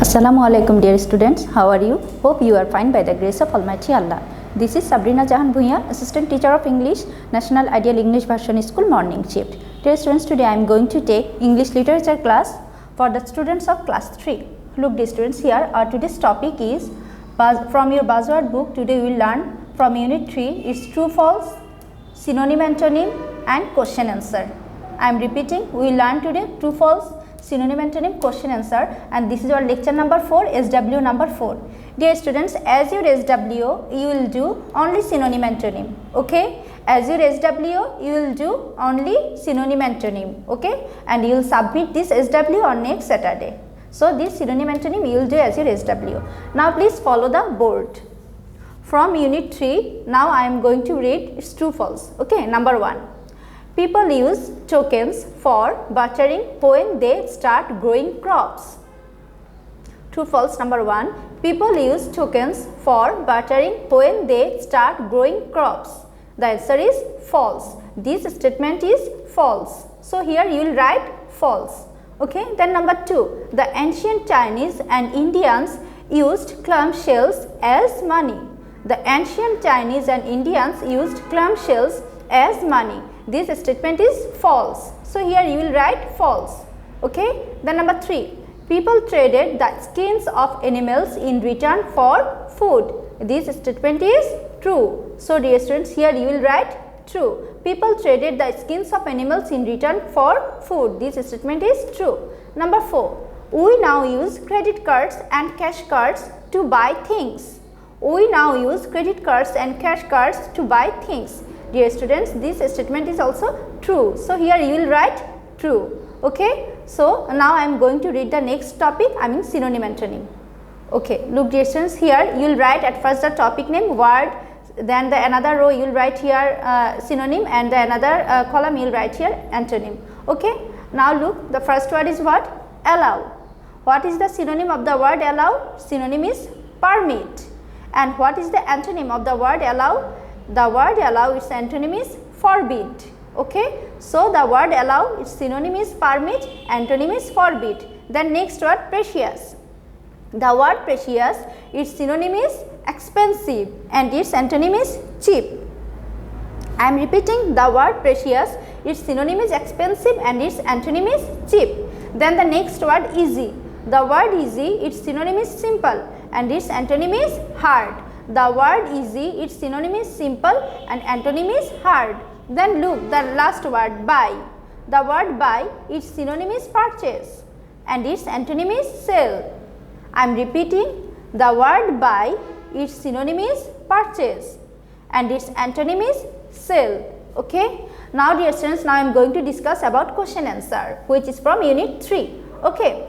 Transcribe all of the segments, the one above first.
Assalamu alaikum dear students, how are you? Hope you are fine by the grace of Almighty Allah. This is Sabrina Jahan Bhuiyan, Assistant Teacher of English, National Ideal English Version School Morning Shift. Dear students, today I am going to take English Literature class for the students of class 3. Look dear students, here our today's topic is from your buzzword book. Today we will learn from Unit 3 is true, false, synonym, antonym and question answer. I am repeating, we will learn today true, false, synonym, antonym, question answer, and this is our lecture number 4, SW number 4. Dear students, as your SW you will do only synonym, antonym, okay? As your SW you will do only synonym, antonym, okay? And you will submit this SW on next Saturday. So this synonym, antonym you will do as your SW. Now please follow the board. From Unit 3, now I am going to read its true, false, okay? Number 1. People use tokens for bartering when they start growing crops. True, false. Number 1. People use tokens for bartering when they start growing crops. The answer is false. This statement is false. So here you will write false. Okay. Then number 2. The ancient Chinese and Indians used clam shells as money. The ancient Chinese and Indians used clam shells as money. This statement is false. So here you will write false. Okay. Then number 3. People traded the skins of animals in return for food. This statement is true. So dear students, here you will write true. People traded the skins of animals in return for food. This statement is true. Number 4. We now use credit cards and cash cards to buy things. We now use credit cards and cash cards to buy things. Dear students, this statement is also true. So here you will write true. Okay. So now I am going to read the next topic, I mean synonym, antonym. Okay. Look dear students, here you will write at first the topic name, word, then the another row you will write here synonym, and the another column you will write here antonym. Okay. Now look, the first word is what? Allow. What is the synonym of the word allow? Synonym is permit. And what is the antonym of the word allow? The word allow, its antonym is forbid. Okay. So the word allow, its synonym is permit, antonym is forbid. Then next word precious. The word precious, its synonym is expensive and its antonym is cheap. I am repeating, the word precious, its synonym is expensive and its antonym is cheap. Then the next word easy. The word easy, its synonym is simple and its antonym is hard. The word easy, its synonym is simple and antonym is hard. Then look, the last word buy. The word buy, its synonym is purchase and its antonym is sell. I am repeating, the word buy, its synonym is purchase and its antonym is sell. Okay. Now dear students, now I am going to discuss about question answer, which is from Unit 3. Okay.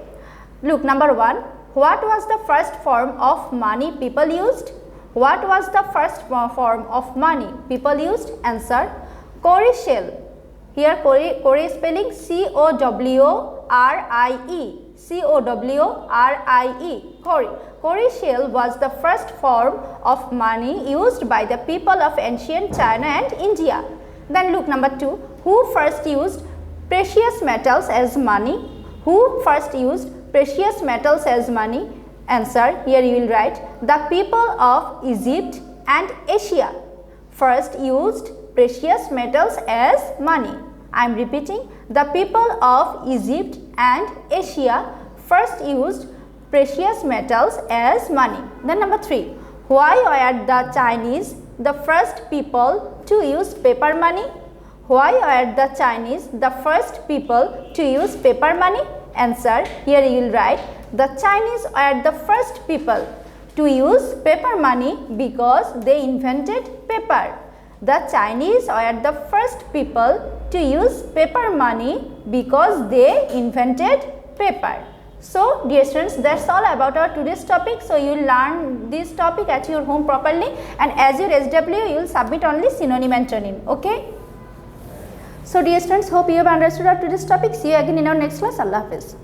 Look, number 1. What was the first form of money people used? What was the first form of money people used? Answer, cowrie shell. Here cowrie spelling C-O-W-R-I-E. C-O-W-R-I-E. Cowrie. Cowrie shell was the first form of money used by the people of ancient China and India. Then look, number 2. Who first used precious metals as money? Who first used precious metals as money? Answer, here you will write, the people of Egypt and Asia first used precious metals as money. I am repeating, the people of Egypt and Asia first used precious metals as money. Then number 3. Why were the Chinese the first people to use paper money? Why were the Chinese the first people to use paper money? Answer, here you will write, the Chinese were the first people to use paper money because they invented paper. The Chinese were the first people to use paper money because they invented paper. So dear students, that's all about our today's topic. So you will learn this topic at your home properly, and as your SW you will submit only synonym, antonym. Okay. So dear students, hope you have understood our today's topic. See you again in our next class. Allah Hafiz.